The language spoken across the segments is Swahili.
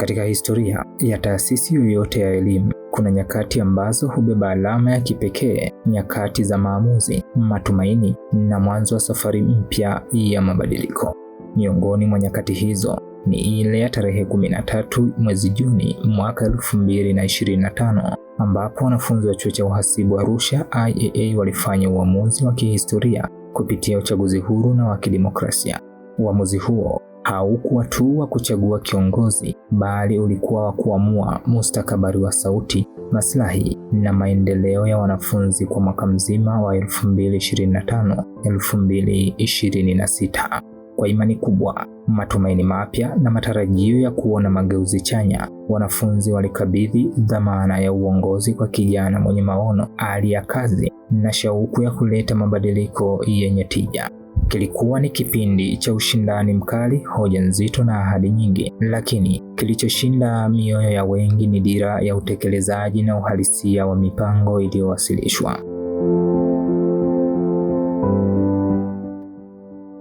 Katika historia ya taasisi yoyote ya elimu, kuna nyakati ambazo hubeba alama ya kipekee, nyakati za maamuzi, matumaini na mwanzo wa safari mpya ya mabadiliko. Miongoni mwa nyakati hizo ni ile ya tarehe 13 mwezi Juni mwaka 2025 ambapo wanafunzi wa chuo cha uhasibu Arusha IAA walifanya uamuzi wa kihistoria kupitia uchaguzi huru na wa kidemokrasia. Uamuzi huo haukuwa tu wa kuchagua kiongozi, bali ulikuwa wa kuamua mustakabali wa sauti, maslahi na maendeleo ya wanafunzi kwa mwaka mzima wa 2025-2026. Kwa imani kubwa, matumaini mapya na matarajio ya kuona mageuzi chanya, wanafunzi walikabidhi dhamana ya uongozi kwa kijana mwenye maono, ari ya kazi na shauku ya kuleta mabadiliko yenye tija. Kilikuwa ni kipindi cha ushindani mkali, hoja nzito na ahadi nyingi, lakini kilichoshinda mioyo ya wengi ni dira ya utekelezaji na uhalisia wa mipango iliyowasilishwa.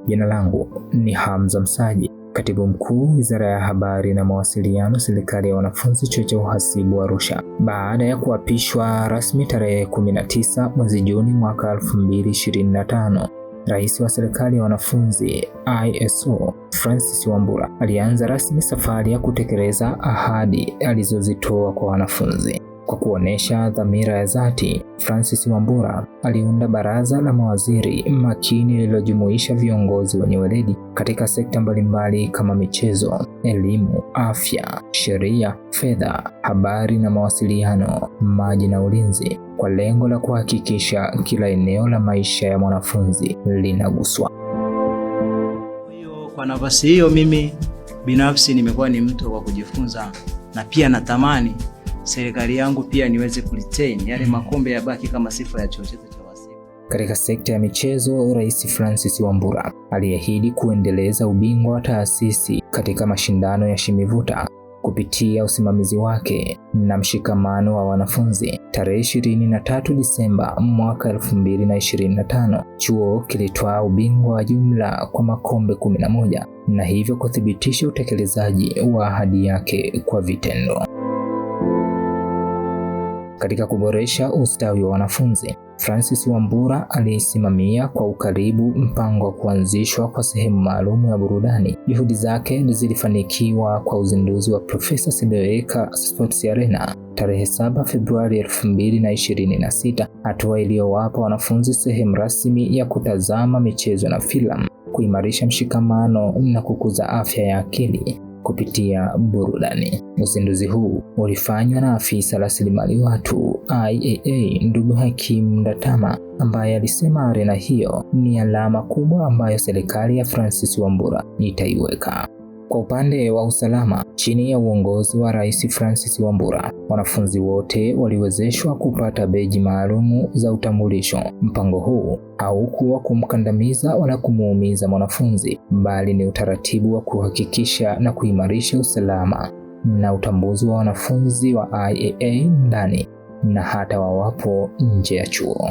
Jina langu ni Hamza Msaji, Katibu Mkuu Wizara ya Habari na Mawasiliano, Serikali ya Wanafunzi, Chuo cha Uhasibu Arusha. Baada ya kuapishwa rasmi tarehe 19 mwezi Juni mwaka 2025, Rais wa Serikali ya Wanafunzi ISO Francis Wambura alianza rasmi safari ya kutekeleza ahadi alizozitoa kwa wanafunzi. Kwa kuonesha dhamira ya dhati, Francis Wambura aliunda baraza la mawaziri makini lililojumuisha viongozi wenye weledi katika sekta mbalimbali kama michezo, elimu, afya, sheria, fedha, habari na mawasiliano, maji na ulinzi, kwa lengo la kuhakikisha kila eneo la maisha ya mwanafunzi linaguswa. Kwa nafasi hiyo, mimi binafsi nimekuwa ni mtu wa kujifunza na pia natamani serikali yangu pia niweze kuretain yale makombe yabaki kama sifa ya chuo chetu cha uhasibu. Katika sekta ya michezo, Rais Francis Wambura aliahidi kuendeleza ubingwa wa taasisi katika mashindano ya Shimivuta kupitia usimamizi wake na mshikamano wa wanafunzi. Tarehe 23 Disemba mwaka 2025, chuo kilitwaa ubingwa wa jumla kwa makombe 11 na hivyo kuthibitisha utekelezaji wa ahadi yake kwa vitendo. Katika kuboresha ustawi wa wanafunzi, Francis Wambura alisimamia kwa ukaribu mpango wa kuanzishwa kwa sehemu maalum ya burudani. Juhudi zake zilifanikiwa kwa uzinduzi wa Profesa Sebeweka Sports Arena tarehe 7 Februari 2026, hatua iliyowapa wanafunzi sehemu rasmi ya kutazama michezo na filamu, kuimarisha mshikamano na kukuza afya ya akili kupitia burudani. Uzinduzi huu ulifanywa na afisa rasilimali watu IAA ndugu Hakim Ndatama, ambaye alisema arena hiyo ni alama kubwa ambayo serikali ya Francis Wambura itaiweka. Kwa upande wa usalama, chini ya uongozi wa Rais Francis Wambura, wanafunzi wote waliwezeshwa kupata beji maalumu za utambulisho. Mpango huu haukuwa kumkandamiza wala kumuumiza mwanafunzi, bali ni utaratibu wa kuhakikisha na kuimarisha usalama na utambuzi wa wanafunzi wa IAA ndani na hata wawapo nje ya chuo.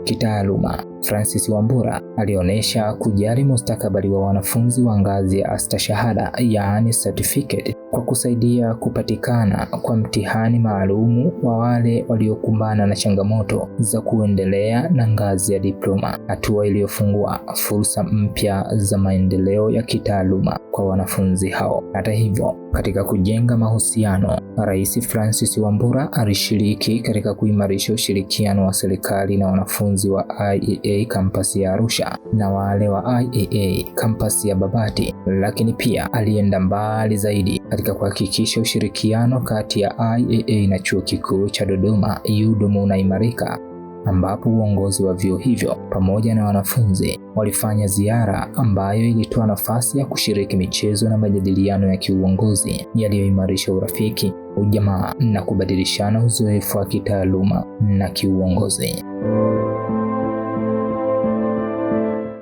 Kitaaluma, Francis Wambura alionyesha kujali mustakabali wa wanafunzi wa ngazi ya astashahada, yaani certificate, kwa kusaidia kupatikana kwa mtihani maalumu wa wale waliokumbana na changamoto za kuendelea na ngazi ya diploma, hatua iliyofungua fursa mpya za maendeleo ya kitaaluma kwa wanafunzi hao. Hata hivyo, katika kujenga mahusiano, Rais Francis Wambura alishiriki katika kuimarisha ushirikiano wa serikali na wanafunzi wa IAA kampasi ya Arusha na wale wa IAA kampasi ya Babati, lakini pia alienda mbali zaidi katika kuhakikisha ushirikiano kati ya IAA na Chuo Kikuu cha Dodoma UDOM unaimarika, ambapo uongozi wa vyuo hivyo pamoja na wanafunzi walifanya ziara ambayo ilitoa nafasi ya kushiriki michezo na majadiliano ya kiuongozi yaliyoimarisha urafiki, ujamaa na kubadilishana uzoefu wa kitaaluma na kiuongozi.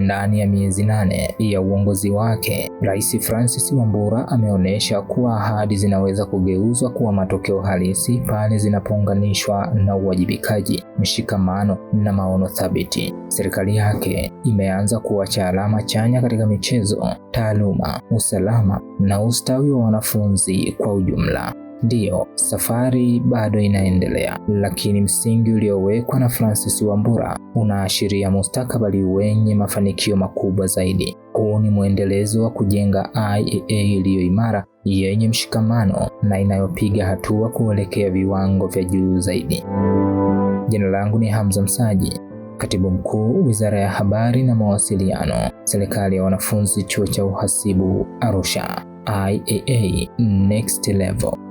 Ndani ya miezi 8 ya uongozi wake, Rais Francis Wambura ameonyesha kuwa ahadi zinaweza kugeuzwa kuwa matokeo halisi pale zinapounganishwa na uwajibikaji, mshikamano na maono thabiti. Serikali yake imeanza kuacha alama chanya katika michezo, taaluma, usalama na ustawi wa wanafunzi kwa ujumla. Ndiyo, safari bado inaendelea, lakini msingi uliowekwa na Francis Wambura unaashiria mustakabali wenye mafanikio makubwa zaidi. Huu ni mwendelezo wa kujenga IAA iliyo imara, yenye mshikamano na inayopiga hatua kuelekea viwango vya juu zaidi. Jina langu ni Hamza Msaji, Katibu Mkuu, Wizara ya Habari na Mawasiliano, Serikali ya Wanafunzi, Chuo cha Uhasibu Arusha. IAA Next Level.